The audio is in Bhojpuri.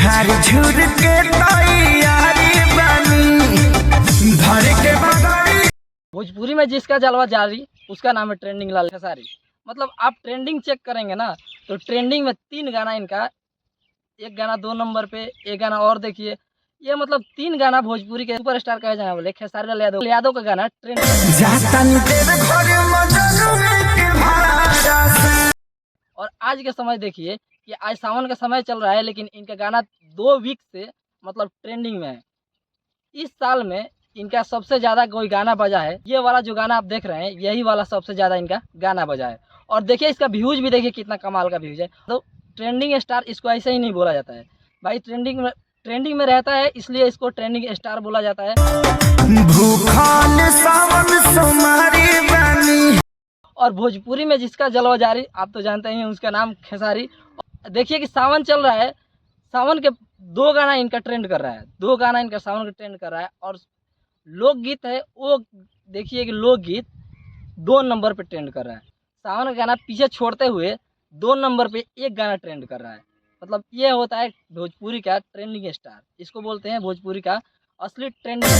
झाड़ झूर के तैयारी बनी धर के बगाड़ी। भोजपुरी में जिसका जलवा जारी उसका नाम है ट्रेंडिंग लाल खेसारी। मतलब आप ट्रेंडिंग चेक करेंगे ना तो ट्रेंडिंग में 3 गाना इनका, एक गाना 2 नंबर पे, एक गाना और देखिए, ये मतलब 3 गाना भोजपुरी के सुपरस्टार कहे जाने वाले खेसारी लाल यादव का गाना ट्रेंड। और आज के समय देखिए कि आज सावन का समय चल रहा है लेकिन इनका गाना 2 वीक से मतलब ट्रेंडिंग में है। इस साल में इनका सबसे ज़्यादा कोई गाना बजा है, ये वाला जो गाना आप देख रहे हैं यही वाला सबसे ज़्यादा इनका गाना बजा है। और देखिए इसका व्यूज़ भी देखिए कितना कमाल का व्यूज़ है। तो ट्रेंडिंग स्टार इसको ऐसे ही नहीं बोला जाता है भाई, ट्रेंडिंग में रहता है इसलिए इसको ट्रेंडिंग स्टार बोला जाता है। और भोजपुरी में जिसका जलवा जारी आप तो जानते हैं उसका नाम खेसारी। देखिए कि सावन चल रहा है, सावन के 2 गाना इनका ट्रेंड कर रहा है, 2 गाना इनका सावन का ट्रेंड कर रहा है। और लोकगीत है वो देखिए कि लोकगीत 2 नंबर पे ट्रेंड कर रहा है। सावन का गाना पीछे छोड़ते हुए 2 नंबर पे एक गाना ट्रेंड कर रहा है। मतलब ये होता है भोजपुरी का ट्रेंडिंग स्टार, इसको बोलते हैं भोजपुरी का असली ट्रेंडिंग।